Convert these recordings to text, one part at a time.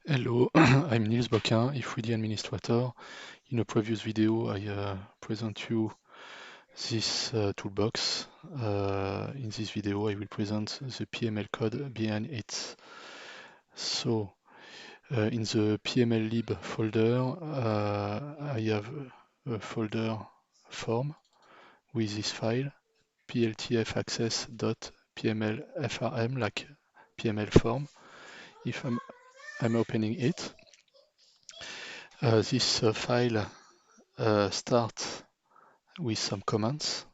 Hello, I'm Niels Boquin, if3D administrator. In a previous video, I present you this toolbox. In this video, I will present the PML code behind it. So, in the PML lib folder, I have a folder form with this file, pltfaccess.pmlfrm, like PML form. If I'm opening it, this file start with some comments.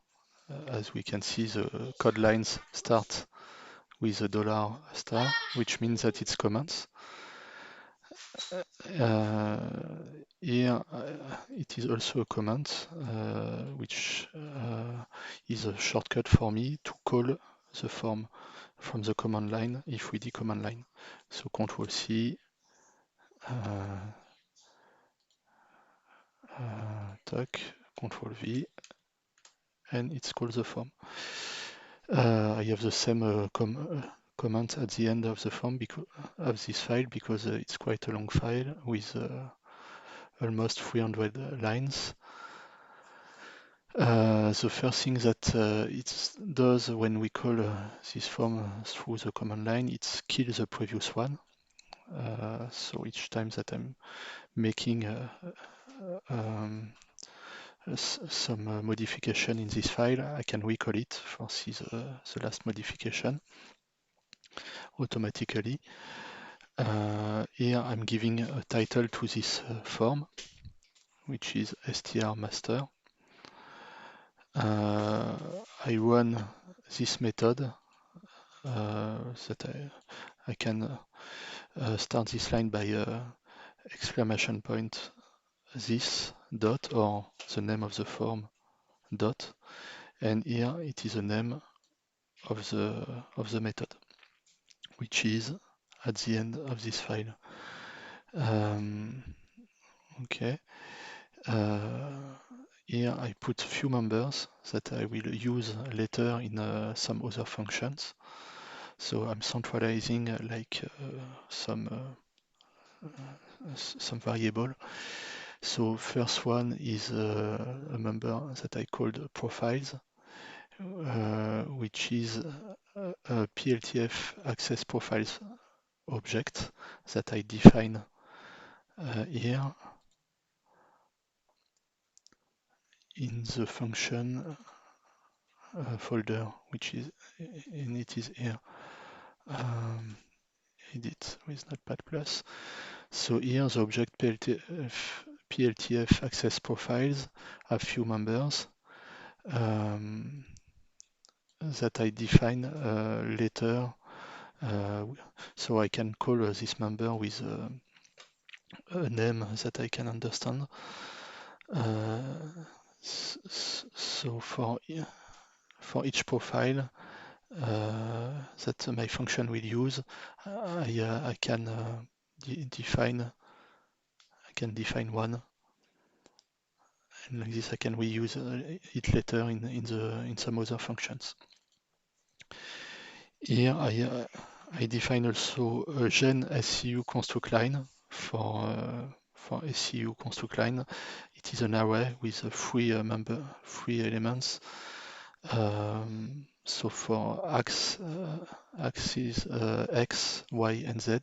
As we can see, the code lines start with a dollar star, which means that it's comments. Here, it is also a comment, which is a shortcut for me to call the form from the command line, if3D command line. So Control C, tuck, Control V, and it's called the form. I have the same comment at the end of the form because of this file because it's quite a long file with almost 300 lines. The first thing that it does when we call this form through the command line, it's kill the previous one. So each time that I'm making some modification in this file, I can recall it for see the last modification automatically. Here I'm giving a title to this form, which is str master. I run this method that I can start this line by exclamation point this dot or the name of the form dot, and here it is the name of the method, which is at the end of this file. Okay. Here I put few members that I will use later in some other functions. So I'm centralizing like some variable. So first one is a member that I called profiles, which is a PLTF access profiles object that I define here in the function folder, which is, and it is here. Edit with Notepad+. So here the object PLTF access profiles have few members that I define later. So I can call this member with a name that I can understand. So for each profile that my function will use, I can define one, and like this I can reuse it later in some other functions. Here I define also a gen SCU construct line for SCU construct line. It is an array with three elements. So for axes X, Y, and Z.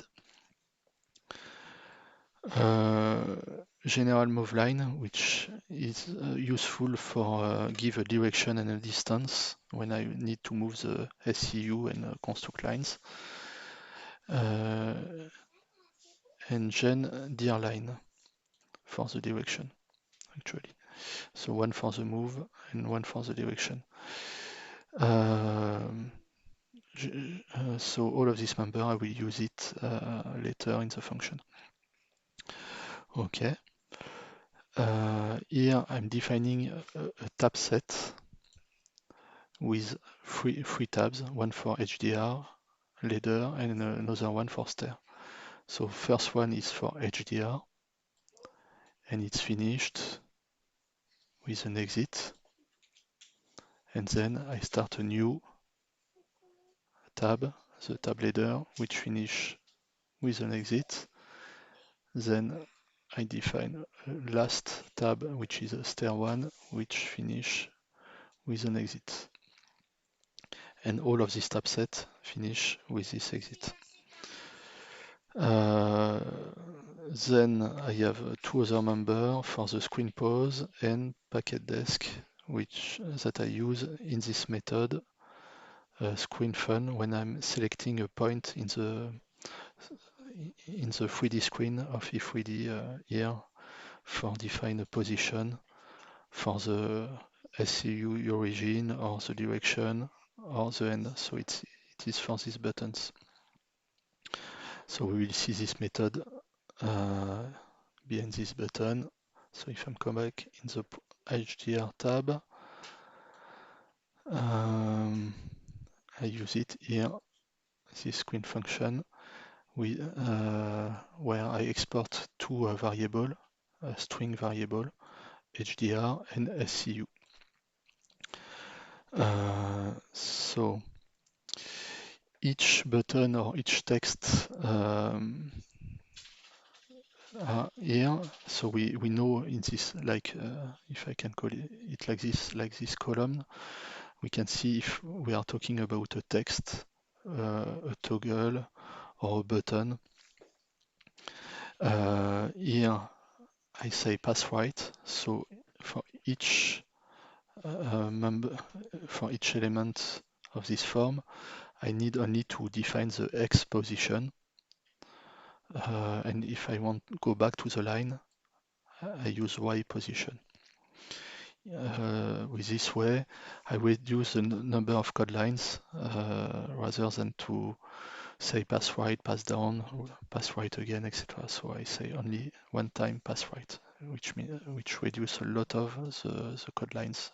General move line, which is useful for give a direction and a distance when I need to move the SCU and construct lines. And gen dir line for the direction, actually. So one for the move and one for the direction. So all of this member, I will use it later in the function. Okay. Here I'm defining a tab set with three tabs, one for HDR, ladder, and another one for stair. So first one is for HDR, and it's finished with an exit. And then I start a new tab, the tab ladder, which finish with an exit. Then I define a last tab, which is a stair one, which finish with an exit. And all of this tab set finish with this exit. Then I have two other members for the screen pause and packet desk, which that I use in this method screen fun when I'm selecting a point in the 3D screen of e3D here for define a position for the SCU origin or the direction or the end. So it is for these buttons. So we will see this method behind this button. So if I'm come back in the HDR tab, I use it here, this screen function, with, where I export two variable, a string variable, HDR and SCU. So each button or each text here, so we know in this, like if I can call it like this column, we can see if we are talking about a text, a toggle, or a button. Here I say pass right, so for each for each element of this form, I need only to define the X position. And if I want to go back to the line, I use Y position. With this way, I reduce the number of code lines rather than to say pass right, pass down, pass right again, etc. So I say only one time pass right, which reduce a lot of the code lines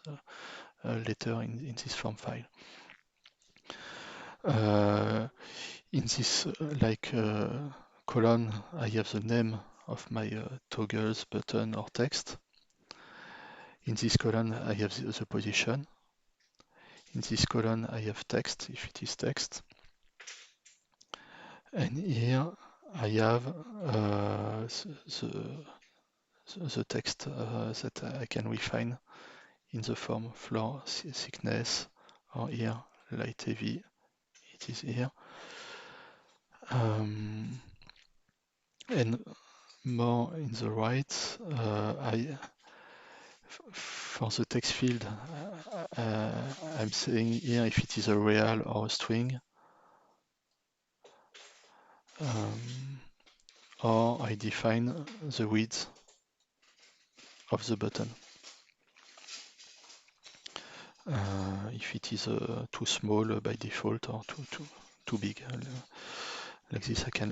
later in this form file. In this column, I have the name of my toggles, button, or text. In this column, I have the position. In this column, I have text, if it is text. And here, I have the text that I can refine in the form floor thickness, or here, light heavy, it is here. And more in the right, for the text field, I'm saying here if it is a real or a string, or I define the width of the button. If it is too small by default or too big. Like this, I can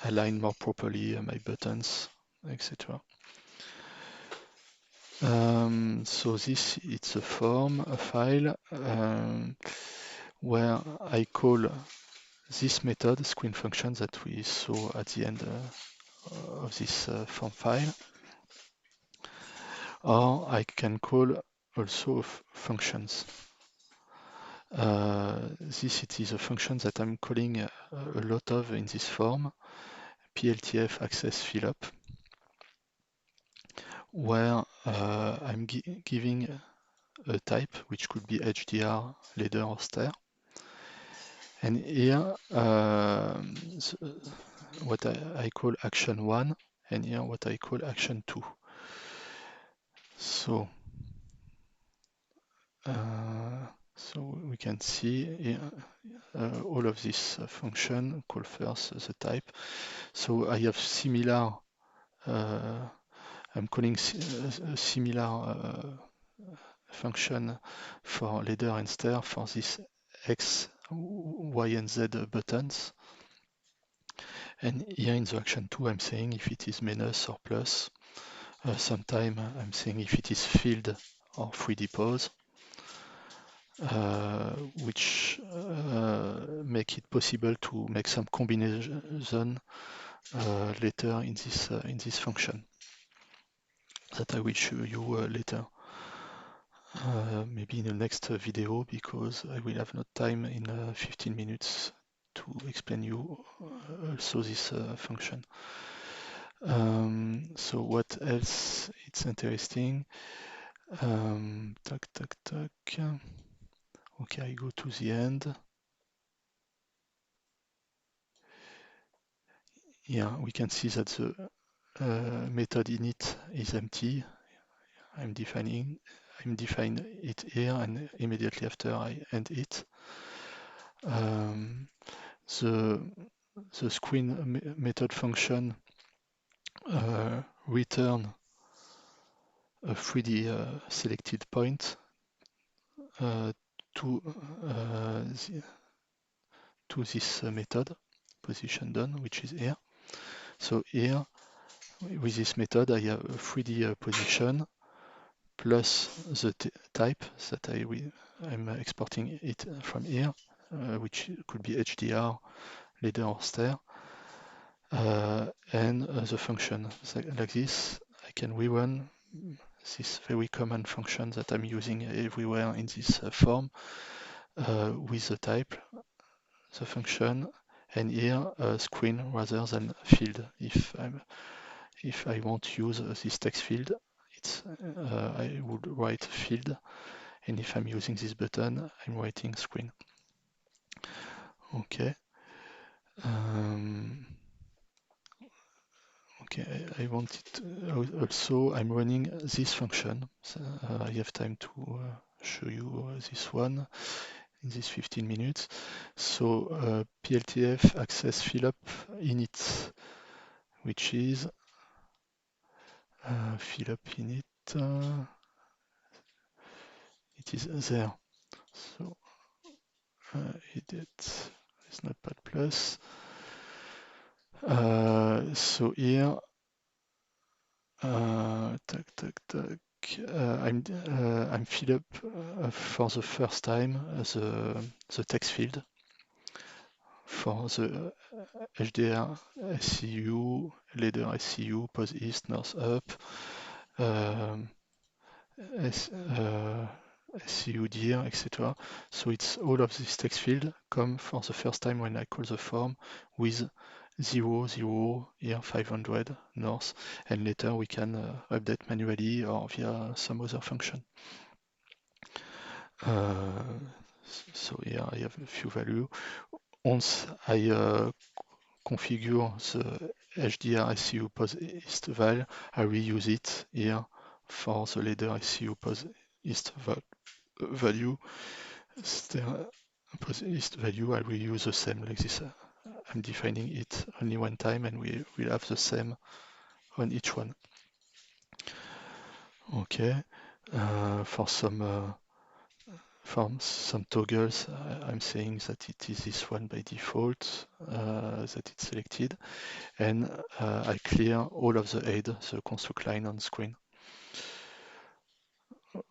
align more properly my buttons, etc. So this it's a form, a file, where I call this method, screen function that we saw at the end of this form file. Or I can call also functions. This it is a function that I'm calling a lot of in this form, PLTF access fill up, where I'm giving a type which could be HDR, ladder, or stair. And here what I call action 1, and here what I call action 2. So we can see here, all of this function call first the type. So I have similar, I'm calling a similar function for ladder and stair for this X, Y, and Z buttons. And here in the action 2, I'm saying if it is minus or plus. Sometime I'm saying if it is filled or 3D pause. Which make it possible to make some combination later in this function that I will show you later. Maybe in the next video, because I will have no time in 15 minutes to explain you also this function. So what else? It's interesting. Tac, tac, tac. Okay, I go to the end. Yeah, we can see that the method init is empty. I'm define it here, and immediately after I end it. The screen method function return a 3D selected point to this method position done, which is here. So here, with this method, I have a 3D position plus the type that I'm exporting it from here, which could be HDR, ladder, or stair, and the function. So like this, I can rerun this very common function that I'm using everywhere in this form with the type, the function, and here a screen rather than field. If I want to use this text field, I would write field, and if I'm using this button, I'm writing screen. Okay. Okay, I wanted to, also I'm running this function. So, I have time to show you this one in this 15 minutes. So PLTF access fill up init, which is fill up init. It is there. So edit is Notepad plus. So here, tac tac tac. I'm fill up for the first time the text field for the HDR SCU, ladder SCU, pose east, north up, SCU dir, etc. So it's all of this text field come for the first time when I call the form with 0, 0, here 500 north, and later we can update manually or via some other function. So here I have a few value. Once I configure the HDR SCU pose east val, I will use it here for the ladder SCU pose east value. Pose east value, I will use the same like this. I'm defining it only one time, and we will have the same on each one. Okay. For some toggles, I'm saying that it is this one by default, that it's selected, and I clear all of the aid, the construct line on screen.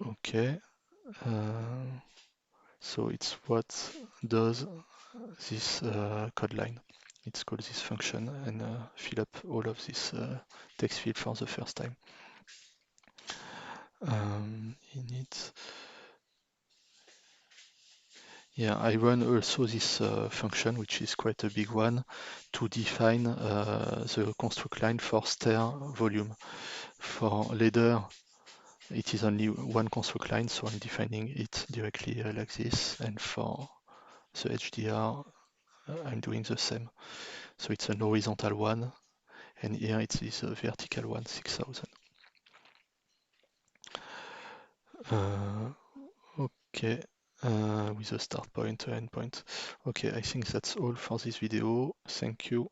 Okay, so it's what does this code line. It's called this function and fill up all of this text field for the first time. Init. Yeah, I run also this function, which is quite a big one, to define the construct line for stair volume. For ladder, it is only one construct line, so I'm defining it directly like this. And for the HDR, I'm doing the same. So it's an horizontal one, and here it is a vertical one, 6000. Okay, with a start point, end point. Okay, I think that's all for this video. Thank you.